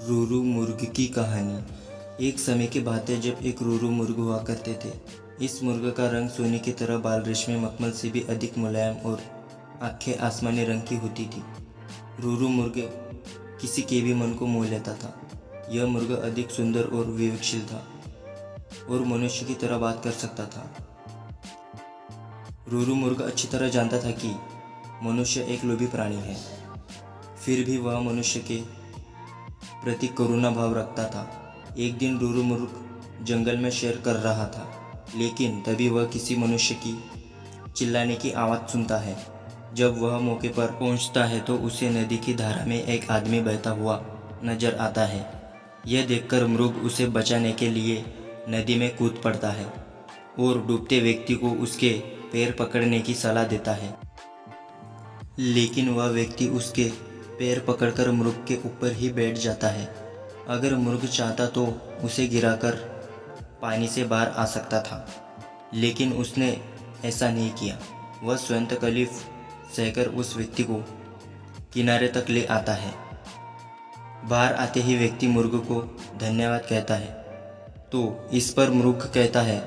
रूरू मुर्ग की कहानी। एक समय की बात है जब एक रूरू मुर्ग हुआ करते थे। इस मुर्ग का रंग सोने की तरह बाल रेशमी मखमल से भी अधिक मुलायम और आंखें आसमानी रंग की होती थी। रूरू मुर्ग किसी के भी मन को मोह लेता था। यह मुर्ग अधिक सुंदर और विवेकशील था और मनुष्य की तरह बात कर सकता था। रूरू मुर्ग अच्छी तरह जानता था कि मनुष्य एक लोभी प्राणी है, फिर भी वह मनुष्य के प्रति करुणा भाव रखता था। एक दिन रूरू मुर्ग जंगल में सैर कर रहा था, लेकिन तभी वह किसी मनुष्य की चिल्लाने की आवाज़ सुनता है। जब वह मौके पर पहुंचता है तो उसे नदी की धारा में एक आदमी बहता हुआ नजर आता है। यह देखकर मृग उसे बचाने के लिए नदी में कूद पड़ता है और डूबते व्यक्ति को उसके पैर पकड़ने की सलाह देता है, लेकिन वह व्यक्ति उसके पैर पकड़कर मृग के ऊपर ही बैठ जाता है। अगर मृग चाहता तो उसे गिराकर पानी से बाहर आ सकता था, लेकिन उसने ऐसा नहीं किया। वह स्वयं तकलीफ सहकर उस व्यक्ति को किनारे तक ले आता है। बाहर आते ही व्यक्ति मृग को धन्यवाद कहता है, तो इस पर मृग कहता है,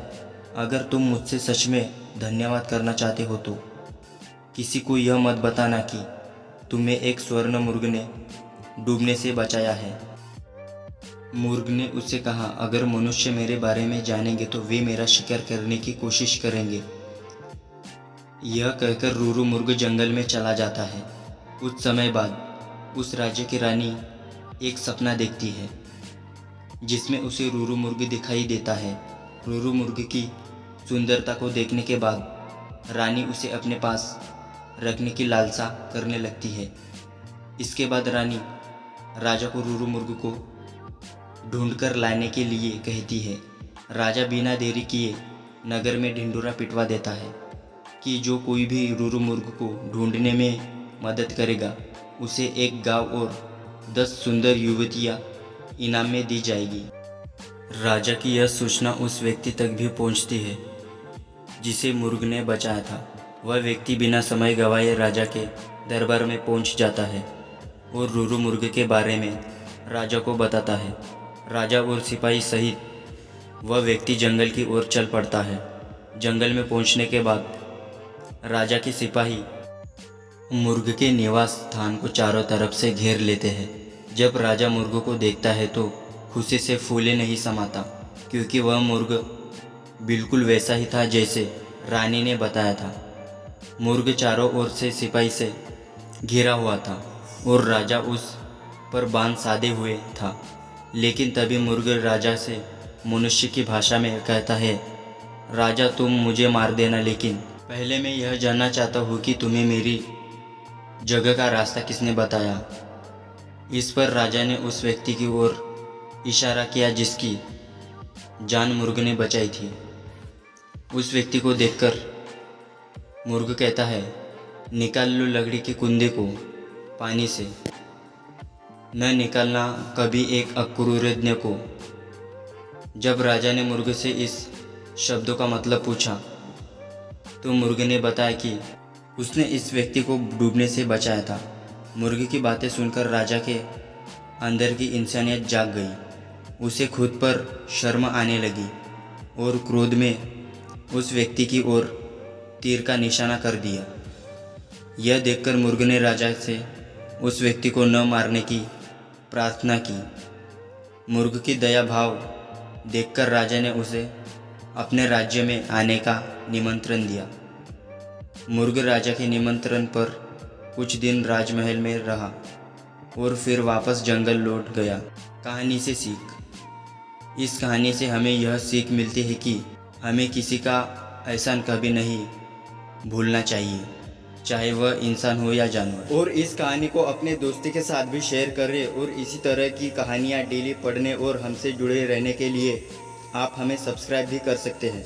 अगर तुम मुझसे सच में धन्यवाद करना चाहते हो तो किसी को यह मत बताना कि तुम्हें एक स्वर्ण मुर्ग ने डूबने से बचाया है। मुर्ग ने उससे कहा, अगर मनुष्य मेरे बारे में जानेंगे तो वे मेरा शिकार करने की कोशिश करेंगे। यह कहकर रूरू मुर्ग जंगल में चला जाता है। कुछ समय बाद उस राज्य की रानी एक सपना देखती है जिसमें उसे रूरू मुर्ग दिखाई देता है। रूरू मुर्ग की सुंदरता को देखने के बाद रानी उसे अपने पास रखने की लालसा करने लगती है। इसके बाद रानी राजा को रूरू मुर्ग को ढूंढकर लाने के लिए कहती है। राजा बिना देरी किए नगर में ढिंढोरा पिटवा देता है कि जो कोई भी रूरू मुर्ग को ढूंढने में मदद करेगा उसे एक गांव और 10 सुंदर युवतियां इनाम में दी जाएगी। राजा की यह सूचना उस व्यक्ति तक भी पहुंचती है जिसे मुर्ग ने बचाया था। वह व्यक्ति बिना समय गवाए राजा के दरबार में पहुंच जाता है और रूरू मुर्ग के बारे में राजा को बताता है। राजा और सिपाही सहित वह व्यक्ति जंगल की ओर चल पड़ता है। जंगल में पहुंचने के बाद राजा के सिपाही मुर्ग के निवास स्थान को चारों तरफ से घेर लेते हैं। जब राजा मुर्ग को देखता है तो खुशी से फूले नहीं समाता, क्योंकि वह मुर्ग बिल्कुल वैसा ही था जैसे रानी ने बताया था। मुर्ग चारों ओर से सिपाही से घिरा हुआ था और राजा उस पर बांध साधे हुए था। लेकिन तभी मुर्ग राजा से मनुष्य की भाषा में कहता है, राजा तुम मुझे मार देना, लेकिन पहले मैं यह जानना चाहता हूँ कि तुम्हें मेरी जगह का रास्ता किसने बताया। इस पर राजा ने उस व्यक्ति की ओर इशारा किया जिसकी जान मुर्ग ने बचाई थी। उस व्यक्ति को देखकर मुर्ग कहता है, निकाल लो लकड़ी के कुंदे को पानी से, न निकालना कभी एक अक्रूरज्ञ को। जब राजा ने मुर्ग से इस शब्दों का मतलब पूछा तो मुर्ग ने बताया कि उसने इस व्यक्ति को डूबने से बचाया था। मुर्ग की बातें सुनकर राजा के अंदर की इंसानियत जाग गई। उसे खुद पर शर्म आने लगी और क्रोध में उस व्यक्ति की ओर तीर का निशाना कर दिया। यह देखकर मुर्ग ने राजा से उस व्यक्ति को न मारने की प्रार्थना की। मुर्ग की दया भाव देखकर राजा ने उसे अपने राज्य में आने का निमंत्रण दिया। मुर्ग राजा के निमंत्रण पर कुछ दिन राजमहल में रहा और फिर वापस जंगल लौट गया। कहानी से सीख। इस कहानी से हमें यह सीख मिलती है कि हमें किसी का एहसान कभी नहीं भूलना चाहिए, चाहे वह इंसान हो या जानवर। और इस कहानी को अपने दोस्ती के साथ भी शेयर करें और इसी तरह की कहानियाँ डेली पढ़ने और हमसे जुड़े रहने के लिए आप हमें सब्सक्राइब भी कर सकते हैं।